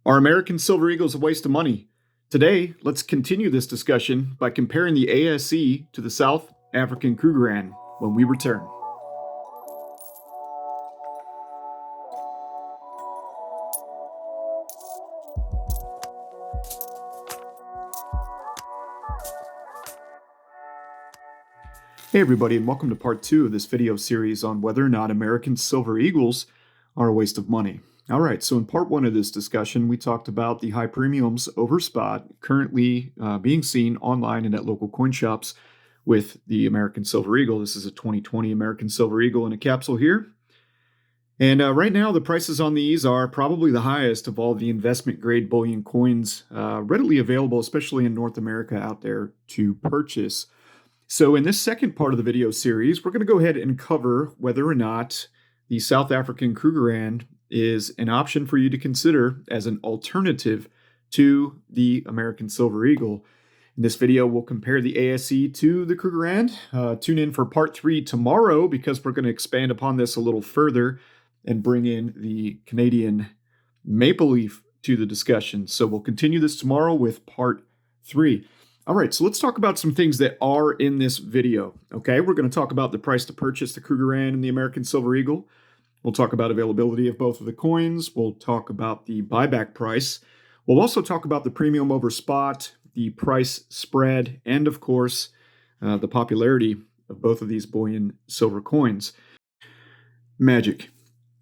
Are American Silver Eagles a waste of money? Today, let's continue this discussion by comparing the ASE to the South African Krugerrand when we return. Hey everybody, and welcome to part 2 of this video series on whether or not American Silver Eagles are a waste of money. Alright, so in part 1 of this discussion, we talked about the high premiums over spot currently being seen online and at local coin shops with the American Silver Eagle. This is a 2020 American Silver Eagle in a capsule here. And right now, the prices on these are probably the highest of all the investment-grade bullion coins readily available, especially in North America out there to purchase. So in this second part of the video series, we're going to go ahead and cover whether or not the South African Krugerrand is an option for you to consider as an alternative to the American Silver Eagle. In this video, we'll compare the ASE to the Krugerrand. Tune in for part 3 tomorrow because we're going to expand upon this a little further and bring in the Canadian maple leaf to the discussion. So we'll continue this tomorrow with part 3. All right, so let's talk about some things that are in this video, okay? We're going to talk about the price to purchase the Krugerrand and the American Silver Eagle. We'll talk about availability of both of the coins. We'll talk about the buyback price. We'll also talk about the premium over spot, the price spread, and of course, the popularity of both of these bullion silver coins. Magic.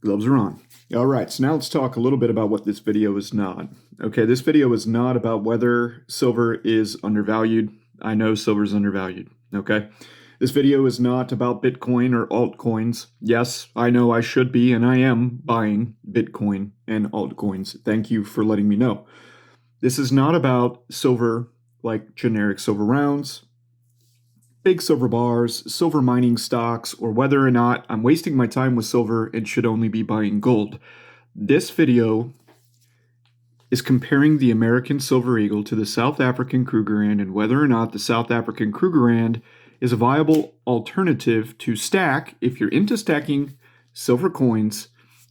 Gloves are on. All right, so now let's talk a little bit about what this video is not. Okay, this video is not about whether silver is undervalued. I know silver is undervalued, okay? This video is not about Bitcoin or altcoins. Yes, I know I should be, and I am buying Bitcoin and altcoins. Thank you for letting me know. This is not about silver like generic silver rounds, big silver bars, silver mining stocks, or whether or not I'm wasting my time with silver and should only be buying gold. This video is comparing the American Silver Eagle to the South African Krugerrand and whether or not the South African Krugerrand is a viable alternative to stack if you're into stacking silver coins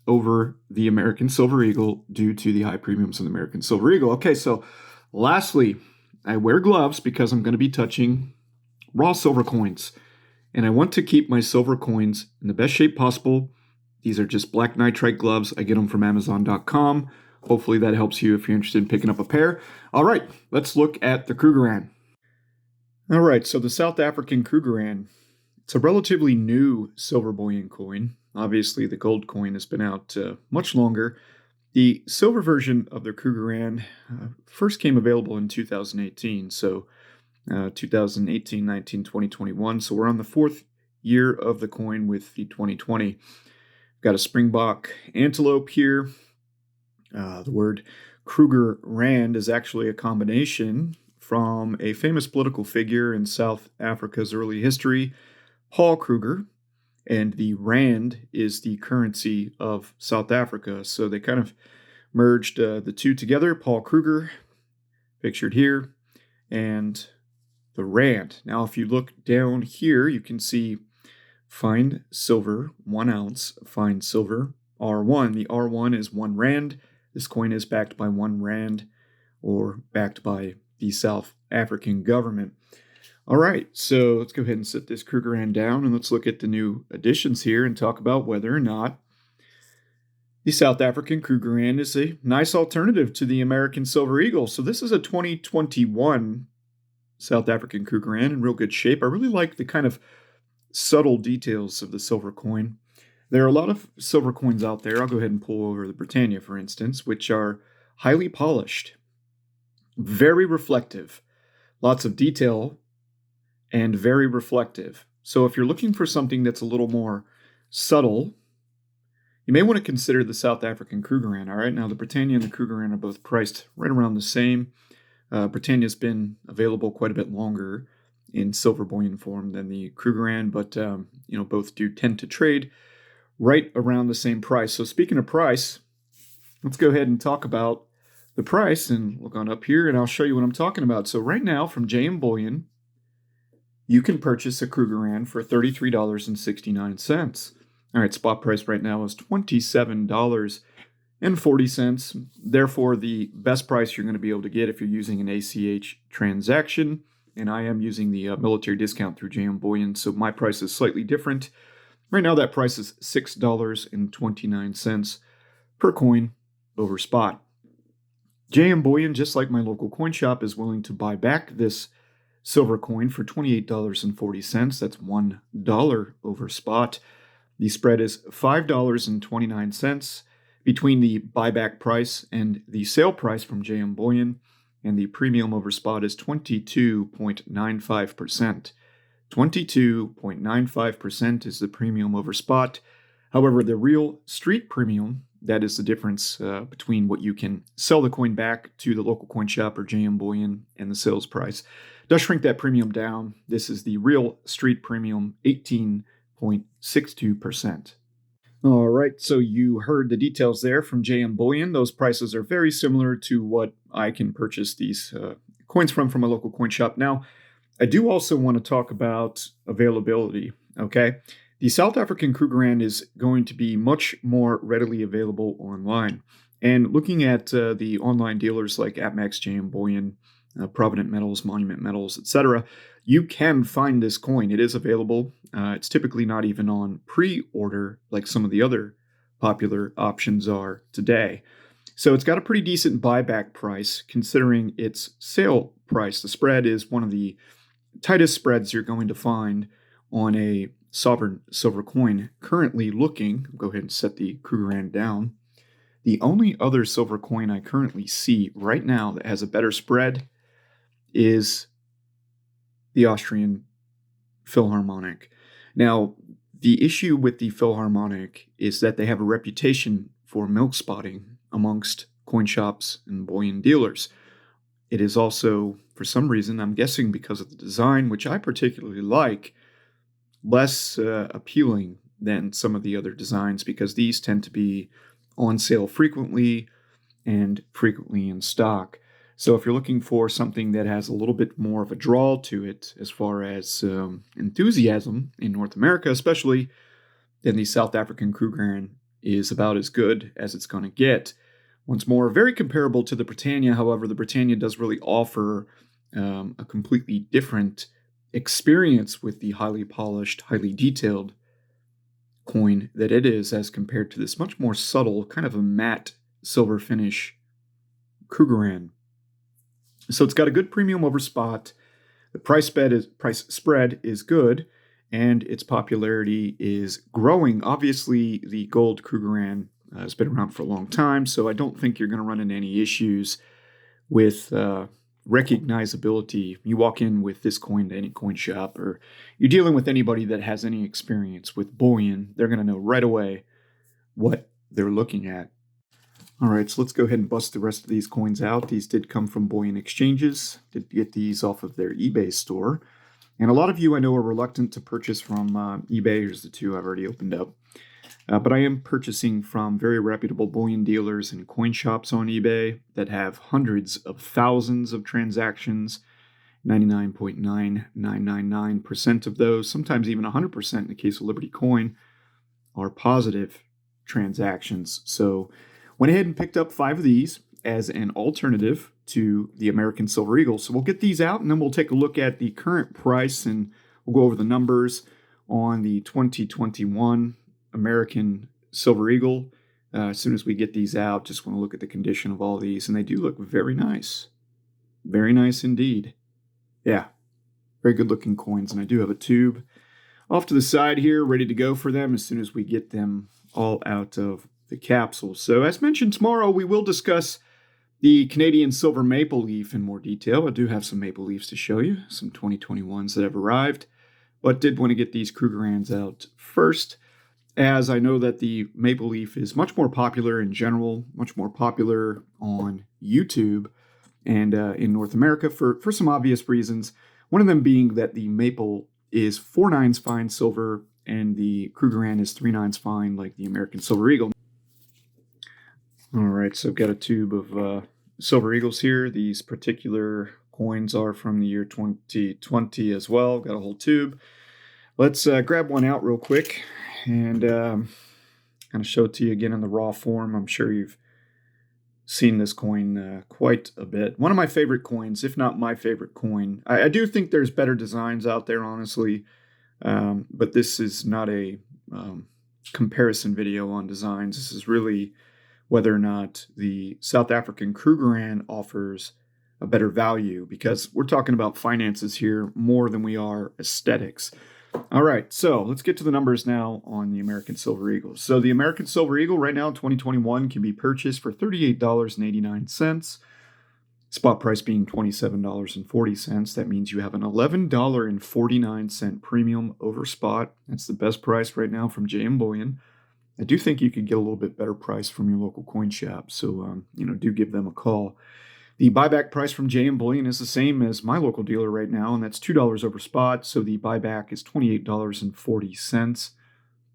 over the American Silver Eagle due to the high premiums of the American Silver Eagle. Okay, so lastly, I wear gloves because I'm going to be touching raw silver coins, and I want to keep my silver coins in the best shape possible. These are just black nitride gloves. I get them from Amazon.com. Hopefully that helps you if you're interested in picking up a pair. All right, let's look at the Krugerrand. All right, so the South African Krugerrand, it's a relatively new silver bullion coin. Obviously, the gold coin has been out much longer. The silver version of the Krugerrand first came available in 2018, so 2018, 19, 20, 21. So we're on the 4th year of the coin with the 2020. Got a Springbok antelope here. The word Krugerrand is actually a combination from a famous political figure in South Africa's early history, Paul Kruger, and the rand is the currency of South Africa. So they kind of merged the two together, Paul Kruger, pictured here, and the rand. Now, if you look down here, you can see fine silver, 1 ounce, fine silver, R1. The R1 is 1 rand. This coin is backed by 1 rand or backed by the South African government. All right, so let's go ahead and set this Krugerrand down and let's look at the new additions here and talk about whether or not the South African Krugerrand is a nice alternative to the American Silver Eagle. So this is a 2021 South African Krugerrand in real good shape. I really like the kind of subtle details of the silver coin. There are a lot of silver coins out there. I'll go ahead and pull over the Britannia, for instance, which are highly polished, very reflective, lots of detail, and very reflective. So if you're looking for something that's a little more subtle, you may want to consider the South African Krugerrand. All right, now the Britannia and the Krugerrand are both priced right around the same. Britannia's been available quite a bit longer in silver bullion form than the Krugerrand, but both do tend to trade right around the same price. So speaking of price, let's go ahead and talk about the price and look on up here and I'll show you what I'm talking about. So right now from JM Bullion, you can purchase a Krugerrand for $33.69. All right, spot price right now is $27. Therefore, the best price you're going to be able to get if you're using an ACH transaction. And I am using the military discount through JM Bullion, so my price is slightly different. Right now, that price is $6.29 per coin over spot. JM Bullion, just like my local coin shop, is willing to buy back this silver coin for $28.40. That's $1 over spot. The spread is $5.29 between the buyback price and the sale price from JM Bullion, and the premium over spot is 22.95%. 22.95% is the premium over spot. However, the real street premium, that is the difference between what you can sell the coin back to the local coin shop or JM Bullion and the sales price, does shrink that premium down. This is the real street premium, 18.62%. All right, so you heard the details there from JM Bullion. Those prices are very similar to what I can purchase these coins from a local coin shop. Now, I do also want to talk about availability, okay? The South African Krugerrand is going to be much more readily available online. And looking at the online dealers like Apmex, JM Bullion, Provident Metals, Monument Metals, etc., you can find this coin. It is available. It's typically not even on pre-order like some of the other popular options are today. So it's got a pretty decent buyback price considering its sale price. The spread is one of the tightest spreads you're going to find on a sovereign silver coin. Currently looking, I'll go ahead and set the Krugerrand down. The only other silver coin I currently see right now that has a better spread is the Austrian Philharmonic. Now, the issue with the Philharmonic is that they have a reputation for milk spotting amongst coin shops and bullion dealers. It is also, for some reason, I'm guessing because of the design, which I particularly like, less appealing than some of the other designs because these tend to be on sale frequently and frequently in stock. So if you're looking for something that has a little bit more of a draw to it as far as enthusiasm in North America especially, then the South African Krugerrand is about as good as it's going to get. Once more, very comparable to the Britannia. However, the Britannia does really offer a completely different experience with the highly polished, highly detailed coin that it is as compared to this much more subtle, kind of a matte silver finish Krugerrand. So it's got a good premium over spot. The price spread is good, and its popularity is growing. Obviously, the gold Krugerrand has been around for a long time, so I don't think you're going to run into any issues with recognizability. You walk in with this coin to any coin shop, or you're dealing with anybody that has any experience with bullion, they're going to know right away what they're looking at. All right, so let's go ahead and bust the rest of these coins out. These did come from Bullion Exchanges. Did get these off of their eBay store. And a lot of you I know are reluctant to purchase from eBay. Here's the two I've already opened up. But I am purchasing from very reputable bullion dealers and coin shops on eBay that have hundreds of thousands of transactions. 99.9999% of those, sometimes even 100% in the case of Liberty Coin, are positive transactions. So went ahead and picked up 5 of these as an alternative to the American Silver Eagle. So we'll get these out, and then we'll take a look at the current price, and we'll go over the numbers on the 2021 American Silver Eagle. As soon as we get these out, just want to look at the condition of all these, and they do look very nice. Very nice indeed. Yeah, very good looking coins, and I do have a tube off to the side here ready to go for them as soon as we get them all out of the capsule. So as mentioned, tomorrow we will discuss the Canadian silver maple leaf in more detail. I do have some maple leafs to show you, some 2021s that have arrived, but did want to get these Krugerrands out first, as I know that the maple leaf is much more popular in general, much more popular on YouTube and in North America for some obvious reasons. One of them being that the maple is 4/9 fine silver and the Krugerrand is 3/9 fine like the American Silver Eagle. All right, so I've got a tube of Silver Eagles here. These particular coins are from the year 2020 as well. Got a whole tube. Let's grab one out real quick and kind of show it to you again in the raw form. I'm sure you've seen this coin quite a bit. One of my favorite coins, if not my favorite coin. I do think there's better designs out there, honestly, but this is not a comparison video on designs. This is really whether or not the South African Krugerrand offers a better value, because we're talking about finances here more than we are aesthetics. All right, so let's get to the numbers now on the American Silver Eagle. So the American Silver Eagle right now in 2021 can be purchased for $38.89. Spot price being $27.40. That means you have an $11.49 premium over spot. That's the best price right now from JM Bullion. I do think you could get a little bit better price from your local coin shop, so do give them a call. The buyback price from JM Bullion is the same as my local dealer right now, and that's $2 over spot, so the buyback is $28.40.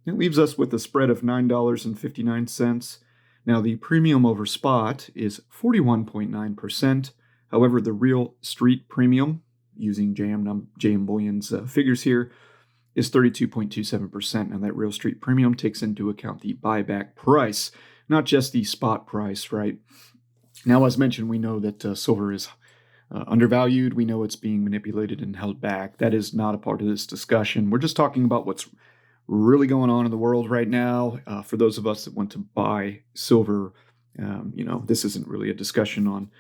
It leaves us with a spread of $9.59. Now, the premium over spot is 41.9%. However, the real street premium, using JM Bullion's figures here, is 32.27%. Now, that real street premium takes into account the buyback price, not just the spot price, right? Now, as mentioned, we know that silver is undervalued. We know it's being manipulated and held back. That is not a part of this discussion. We're just talking about what's really going on in the world right now. For those of us that want to buy silver, this isn't really a discussion on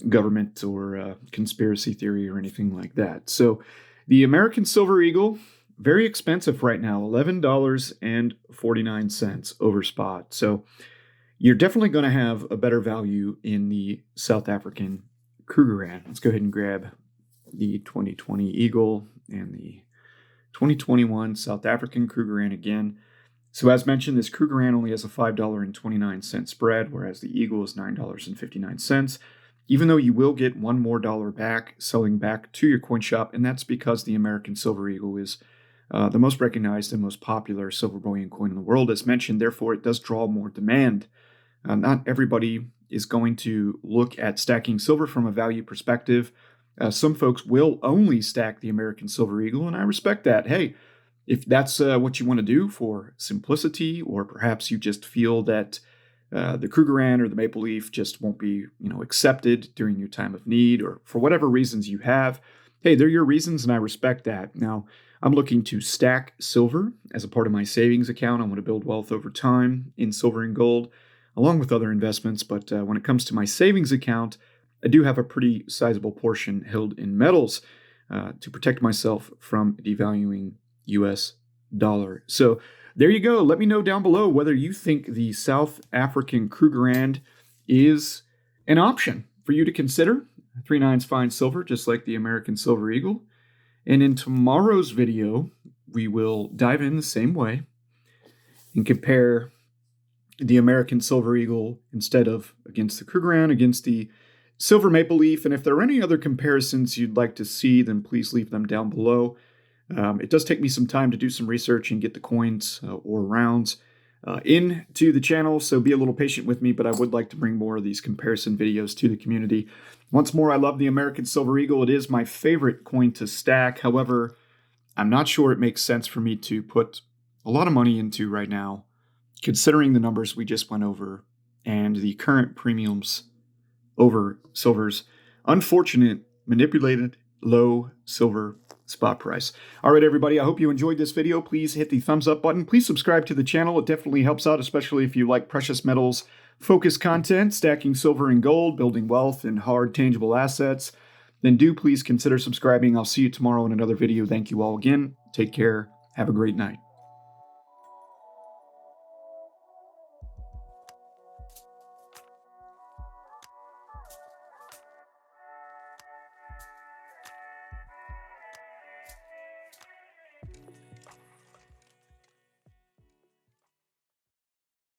government or conspiracy theory or anything like that. So the American Silver Eagle, very expensive right now, $11.49 over spot. So you're definitely going to have a better value in the South African Krugerrand. Let's go ahead and grab the 2020 Eagle and the 2021 South African Krugerrand again. So as mentioned, this Krugerrand only has a $5.29 spread, whereas the Eagle is $9.59. Even though you will get $1 more back selling back to your coin shop, and that's because the American Silver Eagle is the most recognized and most popular silver bullion coin in the world, as mentioned. Therefore, it does draw more demand. Not everybody is going to look at stacking silver from a value perspective. Some folks will only stack the American Silver Eagle, and I respect that. Hey, if that's what you want to do for simplicity, or perhaps you just feel that the Krugerrand or the Maple Leaf just won't be, accepted during your time of need, or for whatever reasons you have, hey, they're your reasons, and I respect that. Now, I'm looking to stack silver as a part of my savings account. I want to build wealth over time in silver and gold, along with other investments. But when it comes to my savings account, I do have a pretty sizable portion held in metals to protect myself from devaluing US dollar. So there you go. Let me know down below whether you think the South African Krugerrand is an option for you to consider. 3/9 fine silver, just like the American Silver Eagle. And in tomorrow's video, we will dive in the same way and compare the American Silver Eagle instead of against the Krugerrand, against the Silver Maple Leaf. And if there are any other comparisons you'd like to see, then please leave them down below. It does take me some time to do some research and get the coins or rounds into the channel, so be a little patient with me, but I would like to bring more of these comparison videos to the community. Once more, I love the American Silver Eagle. It is my favorite coin to stack. However, I'm not sure it makes sense for me to put a lot of money into right now, considering the numbers we just went over and the current premiums over silver's unfortunate, manipulated, low silver spot price. All right, everybody, I hope you enjoyed this video. Please hit the thumbs up button. Please subscribe to the channel. It definitely helps out, especially if you like precious metals focused content, stacking silver and gold, building wealth and hard tangible assets. Then do please consider subscribing. I'll see you tomorrow in another video. Thank you all again. Take care. Have a great night.